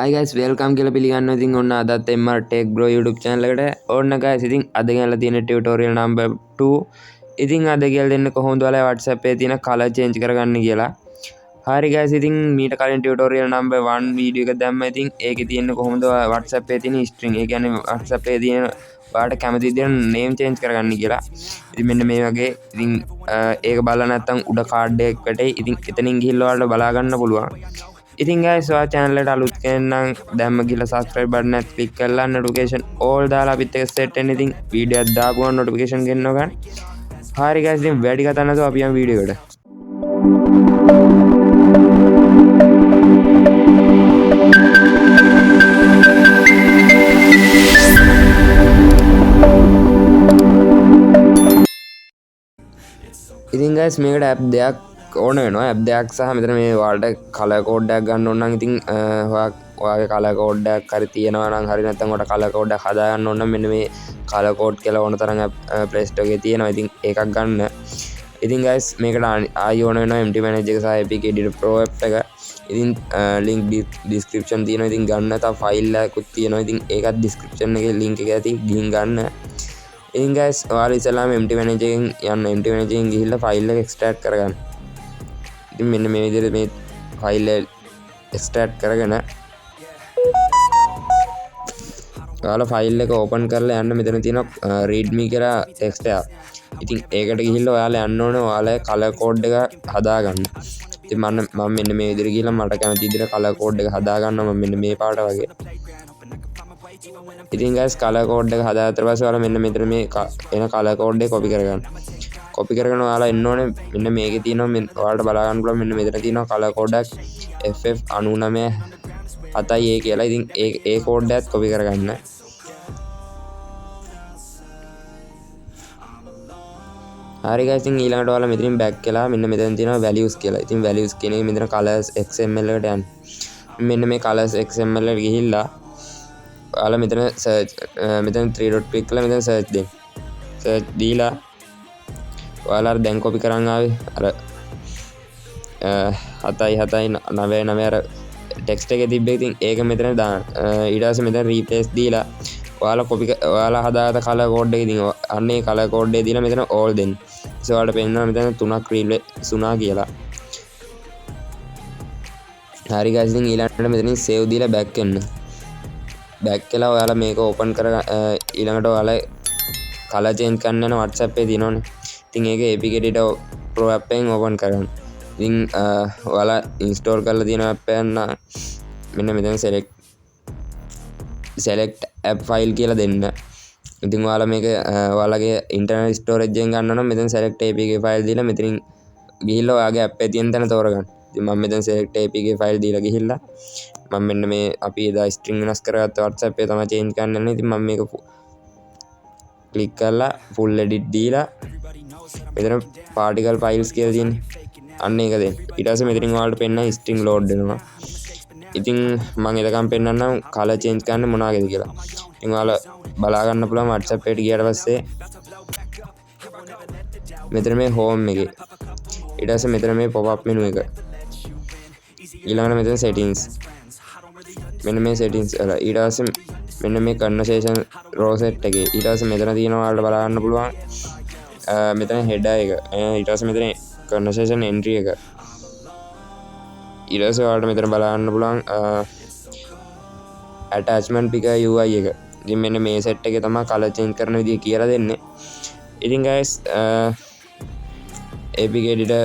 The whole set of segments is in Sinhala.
Hi guys, welcome කියලා පිළිගන්නවා. ඉතින් ඔන්න අදත් MR Tech Bro YouTube channel එකට ඕන්න guys. ඉතින් අද ගෙනලා තියෙන tutorial number 2. ඉතින් අද කියලා දෙන්න කොහොමද ඔයාලා WhatsApp එකේ තියෙන color change කරගන්න කියලා. හරි guys, ඉතින් මීට කලින් tutorial number 1 video එක දැම්මා. ඉතින් ඒකේ තියෙන කොහොමද WhatsApp එකේ තියෙන string. ඒ කියන්නේ WhatsApp එකේ තියෙන ඔයාලට කැමති විදිහට name change කරගන්න කියලා. ඉතින් මෙන්න මේ වගේ ඉතින් ඒක බලලා නැත්නම් උඩ card එකකට ඉතින් එතනින් ගිහිල්ලා ඔයාලට බලා ගන්න පුළුවන්. ඉතින් guys ඔයා channel එකට අලුත් කෙනෙක් නම් දැම්ම ගිහලා subscribe button එක click කරලා notification all දාලා අපිත් එක්ක set වෙන්න. ඉතින් video එකක් දාපුවම notification ගෙන්නව ගන්න. හරි guys, ඉතින් වැඩි කතා නැතුව අපි යමු video එකට. ඉතින් guys මේකට app දෙයක් ඕන වෙනවා. app දෙයක් සහ මෙතන මේ ඔයාලට color code එකක් ගන්න ඕන නම් ඉතින් ඔයාගේ color code එකක් හරි තියෙනවා නම් හරි නැත්නම් ඔයාලට color code එකක් හදා ගන්න ඕන නම් මෙන්න මේ color code කියලා ඕන තරම් Play Store එකේ තියෙනවා. ඉතින් ඒකක් ගන්න. ඉතින් guys මේකට ආයි ඕන වෙනවා MT Manager එක සහ Epic Editor Pro app එක. ඉතින් link description තියෙනවා. ඉතින් ගන්න තව file එකකුත් තියෙනවා. ඉතින් ඒකත් description එකේ link එක ඇති ගිහින් ගන්න. ඉතින් guys ඔයාලා ඉස්සෙල්ලාම MT Manager එකෙන් යන්න. MT Manager එකෙන් ගිහිල්ලා file එක extract කරගන්න. ඉතින් මෙන්න මේ විදිහට මේ ෆයිල් එක extract කරගෙන ඔයාලා ෆයිල් එක ඕපන් කරලා යන්න. මෙතන තියෙනවා readme කියලා text එකක්. ඉතින් ඒකට ගිහිල්ලා ඔයාලා යන්න ඕනේ ඔයාලගේ color code එක හදාගන්න. ඉතින් මම මෙන්න මේ විදිහට ගිහිල්ලා මට කැමති විදිහට color code එක හදා ගන්නවා. මම මෙන්න මේ පාට වගේ. ඉතින් guys color code එක හදාගත්ත පස්සේ ඔයාලා මෙන්න මෙතන මේ එන color code එක copy කරගන්න. copy කරගෙන ඔයාලා එන්න ඕනේ මෙන්න මේකේ තියෙනවා ඔයාලට බලා ගන්න පුළුවන් මෙන්න මෙතන තියෙනවා color code එක FF997A කියලා. ඉතින් ඒ code එකත් copy කරගන්න. හරි guys, ඉතින් ඊළඟට ඔයාලා මෙතනින් back වෙලා මෙන්න මෙතන තියෙනවා values කියලා. ඉතින් values කියන එක මෙතන colors xml එකට යන්න. මෙන්න මේ colors xml එකට ගිහිල්ලා ඔයාලා මෙතන search මෙතන 3 dot click කරලා මෙතන search දෙන්න. search දීලා ඔයාලා දැන් copy කරන් ආවේ අර 77999 අර text එකේ තිබ්බ. ඉතින් ඒක මෙතන දාන්න. ඊට පස්සේ මෙතන replace දීලා ඔයාලා හදාගත්ත color code එක ඉතින් අන්නේ color code එක දීලා මෙතන all දෙන්න. ඊට ඔයාලට පෙන්නනවා මෙතන 3ක් replace වුණා කියලා. හරි guys, ඉතින් ඊළඟට මෙතනින් save දීලා back වෙන්න. back වෙලා ඔයාලා මේක open කර ඊළඟට ඔයාලා color change කරන්න යන WhatsApp එකේ දිනවනේ. ඉතින් ඒක Epic Editor Pro app එකෙන් open කරගන්න. ඉතින් ඔයාලා install කරලා තියෙන app එක නම් මෙන්න මෙතන select app file කියලා දෙන්න. ඉතින් ඔයාලා මේක ඔයාලගේ internal storage එකෙන් ගන්න නම් මෙතන select apk file දීලා මෙතනින් ගිහිල්ලා ඔයාගේ app එකේ තියෙන තැන තෝරගන්න. ඉතින් මම මෙතන select apk file දීලා ගිහිල්ලා මම මෙන්න මේ අපි එදා string වෙනස් කරගත්ත WhatsApp එක තමයි change කරන්න යන්නේ. ඉතින් මම මේක click කරලා full edit දීලා මෙතන particle files කියලා තියෙන්නේ. අන්න ඒක දෙන්න. ඊට පස්සේ මෙතනින් ඔයාලට පෙන්නන string load වෙනවා. ඉතින් මම එතකම් පෙන්නන්නම් color change කරන්න මොනවාගේද කියලා. ඉතින් ඔයාලා බලා ගන්න පුළුවන් WhatsApp එකට ගියාට පස්සේ මෙතන මේ home එකේ ඊට පස්සේ මෙතන මේ pop up menu එක. ඊළඟට මෙතන settings. මෙන්න මේ settings වල ඊට පස්සේ මෙන්න මේ conversation row set එකේ ඊට පස්සේ මෙතන තියෙනවා ඔයාලට බලා ගන්න පුළුවන් මෙතන header එක. ඊට පස්සේ මෙතන conversation entry එක. ඊට පස්සේ ඔයාලට මෙතන බලා ගන්න පුළුවන් attachment picker UI එක. ඉතින් මෙන්න මේ set එකේ තමයි color change කරන විදිය කියලා දෙන්නේ. ඉතින් guys Epic Editor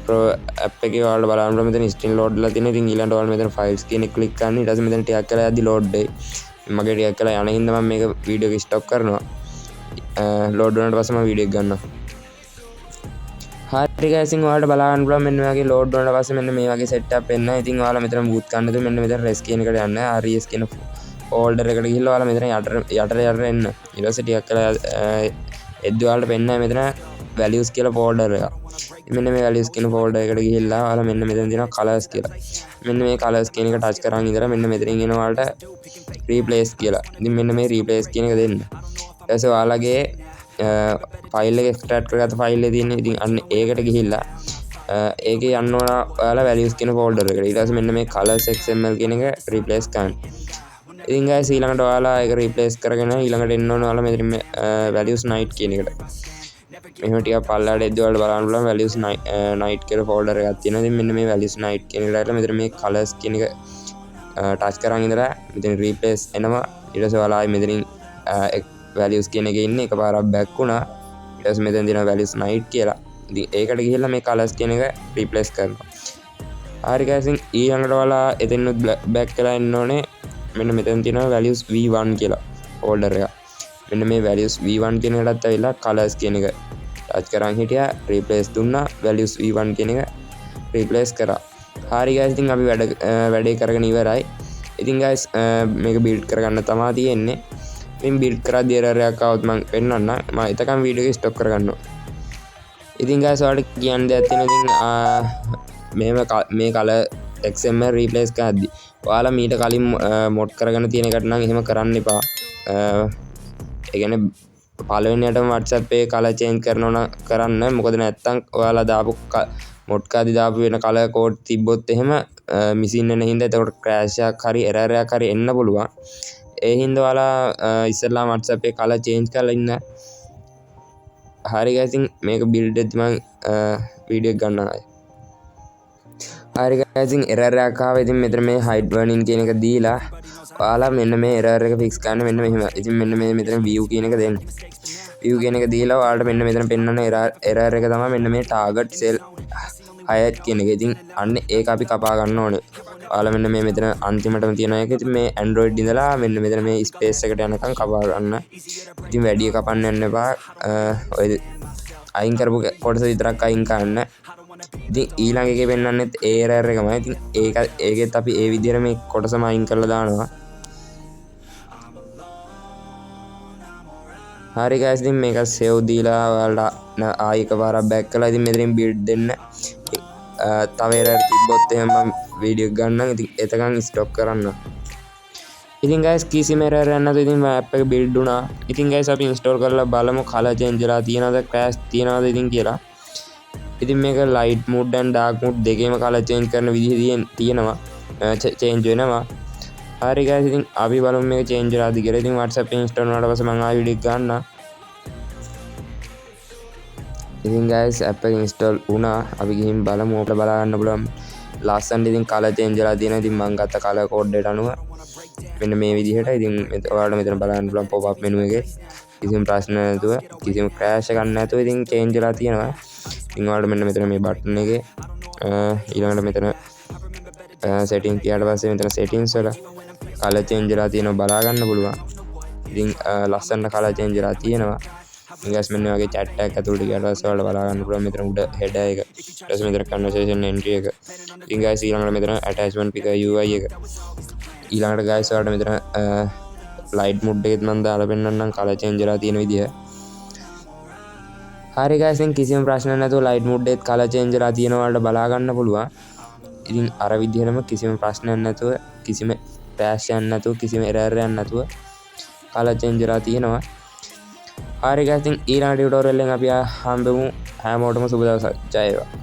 Pro app එකේ ඔයාලට බලන්න පුළුවන් මෙතන string load ලා තියෙනවා. ඉතින් ඊළඟට ඔයාලා මෙතන files කියන එක click කරන්න. ඊට පස්සේ මෙතන ටිකක් කරලා යද්දි load වෙයි. මගේ ටිකක් කරලා යන හින්දා මම මේක video එක stop කරනවා. load වුණාට පස්සේ මම video එක ගන්නවා. හරි guys, ඉතින් ඔයාලට බලා ගන්න පුළුවන් මෙන්න මේ වගේ load වුණාට පස්සේ මෙන්න මේ වගේ setup එන්න. ඉතින් ඔයාලා මෙතන boot ගන්න තු මෙන්න මෙතන res කියන එකට යන්න. res කියන folder එකට ගිහිල්ලා ඔයාලා මෙතන යට එන්න. ඊට පස්සේ ටිකක් කරලා එද්දි ඔයාලට පෙන්නයි මෙතන values කියලා folder එක. මෙන්න මේ values කියන folder එකට ගිහිල්ලා ඔයාලා මෙන්න මෙතන තියෙනවා colors කියලා. මෙන්න මේ colors කියන එක touch කරන් ඉඳලා මෙන්න මෙතනින් එන ඔයාලට replace කියලා. ඉතින් මෙන්න මේ replace කියන එක දෙන්න. ඊට පස්සේ ඔයාලගේ ෆයිල් එක extract කරගත්ත ෆයිල් එකේ තියෙන ඉතින් අන්න ඒකට ගිහිල්ලා ඒකේ යන්න ඕන ඔයාලා values කියන folder එකට. ඊට පස්සේ මෙන්න මේ colors xml කියන එක replace කරන්න. ඉතින් guys ඊළඟට ඔයාලා ඒක replace කරගෙන ඊළඟට එන්න ඕන ඔයාලා මෙතන මේ values night කියන එකට. මෙහෙම ටිකක් පල්ලයට එද්දී ඔයාලට බලන්න පුළුවන් values night කියලා folder එකක් තියෙනවා. ඉතින් මෙන්න මේ values night කියන එකට මෙතන මේ colors කියන එක touch කරන් ඉඳලා මෙතන replace එනවා. ඊට පස්සේ ඔයාලා මෙතනින් values කියන එකේ ඉන්නේ එකපාරක් back වුණා. ඊට පස්සේ මෙතන තියෙනවා values night කියලා. ඉතින් ඒකට ගිහිල්ලා මේ colors කියන එක replace කරනවා. හරි guys ඉතින් ඊළඟට ඔයාලා එතනින් back කරලා එන්න ඕනේ. මෙන්න මෙතන තියෙනවා values v1 කියලා folder එක. මෙන්න මේ values v1 කියන එකටත් ඇවිල්ලා colors කියන එක touch කරන් හිටියා replace දුන්නා values v1 කියන එක replace කරා. හරි guys ඉතින් අපි වැඩේ කරගෙන ඉවරයි. ඉතින් guys මේක build කරගන්න තමයි තියෙන්නේ. ඉතින් build කරද්දී error එකක් ආවොත් මම පෙන්නන්නම්. මම එතකන් වීඩියෝ එක stop කරගන්නවා. ඉතින් guys ඔයාලට කියන්න දෙයක් තියෙනවා. ඉතින් මේ color XML replace කරද්දී ඔයාලා මීට කලින් mod කරගෙන තියෙන එකට නම් එහෙම කරන්න එපා. ඒ කියන්නේ පළවෙනියටම WhatsApp එකේ color change කරන්න. මොකද නැත්තම් ඔයාලා දාපු mod කාදී දාපු වෙන color code තිබ්බොත් එහෙම missing වෙන හින්දා එතකොට crash එකක් හරි error එකක් හරි එන්න පුළුවන්. ඒ හින්දා ඔයාලා ඉස්සෙල්ලා WhatsApp එකේ color change කරලා ඉන්න. හරි guys ඉතින් මේක build එකත් මම වීඩියෝ එක ගන්නවා. හරි guys ඉතින් error එකක් ආවා. ඉතින් මෙතන මේ hide warning කියන එක දීලා ඔයාලා මෙන්න මේ error එක fix කරන්න මෙන්න මෙහෙම. ඉතින් මෙන්න මේ මෙතන view කියන එක දෙන්න. view කියන එක දීලා ඔයාලට මෙන්න මෙතන පෙන්වන error එක තමයි මෙන්න මේ target cell highlight කියන එක. ඉතින් අන්න ඒක අපි කපා ගන්න ඕනේ. ඔයාලා මෙන්න මේ මෙතන අන්තිමටම තියෙන එක. ඉතින් මේ Android ඉඳලා මෙන්න මෙතන මේ space එකට යනකම් කපා ගන්න. ඉතින් වැඩි කපන්න යන්න එපා. ඔය අයින් කරපු කොටස විතරක් අයින් කරන්න. ඉතින් ඊළඟ එකේ පෙන්වන්නෙත් ඒ error එකමයි. ඉතින් ඒකෙත් අපි ඒ විදිහට මේ කොටසම අයින් කරලා දානවා. හරි guys ඉතින් මේක save දීලා ඔයාලට ආයෙ එකපාරක් back කරලා ඉතින් මෙතනින් build දෙන්න. තව error තිබ්බොත් එහෙම මම වීඩියෝ එක ගන්නම්. ඉතින් එතකන් stop කරන්න. ඉතින් guys කිසිම error එකක් නැතුව ඉතින් app එක build වුණා. ඉතින් guys අපි install කරලා බලමු color change වෙලා තියෙනවද crash තියෙනවද ඉතින් කියලා. ඉතින් මේක light mode and dark mode දෙකේම color change කරන විදිහ තියෙනවා. change වෙනවා. හරි guys ඉතින් අපි බලමු මේක change වෙලාද කියලා. ඉතින් WhatsApp එක install වුණාට පස්සේ මම ආයෙ වීඩියෝ එක ගන්නම්. ඉතින් guys app එක install වුණා. අපි ගිහින් බලමු. ඔකට බලා ගන්න පුළුවන්. ලස්සනට ඉතින් color change වෙලා තියෙනවා. ඉතින් මම ගත්ත color code එකට අනුව මෙන්න මේ විදිහට. ඉතින් ඔයාලට මෙතන බලන්න පුළුවන් pop up menu එකේ කිසිම ප්‍රශ්න නැතුව කිසිම crash එකක් නැතුව ඉතින් change වෙලා තියෙනවා. ඉතින් ඔයාලට මෙන්න මෙතන මේ button එකේ ඊළඟට මෙතන settings ගියාට පස්සේ මෙතන settings වල color change වෙලා තියෙනවා බලා ගන්න පුළුවන්. ඉතින් ලස්සනට color change වෙලා තියෙනවා. ඉතින් guys මෙන්න වගේ chat එකක් ඇතුළට ගියාට පස්සේ ඔයාලට බලා ගන්න පුළුවන් මෙතන උඩ header එක. ඊට පස්සේ මෙතන conversation entry එක. ඉතින් guys ඊළඟට මෙතන attachment picker UI එක. ඊළඟට guys ඔයාලට මෙතන light mode එකෙත් මම දාලා පෙන්නන්නම් color change වෙලා තියෙන විදිහ. හරි guys ඉතින් කිසිම ප්‍රශ්න නැතුව light mode එකෙත් color change වෙලා තියෙනවා ඔයාලට බලා ගන්න පුළුවන්. ඉතින් අර විදිහටම කිසිම ප්‍රශ්නයක් නැතුව කිසිම crash එකක් නැතුව කිසිම error එකක් නැතුව color change වෙලා තියෙනවා. හරි guys ඉතින් ඊළඟ ටියුටෝරියල් එකෙන් අපි හම්බෙමු. හැමෝටම සුබ දවසක්. ජය වේවා.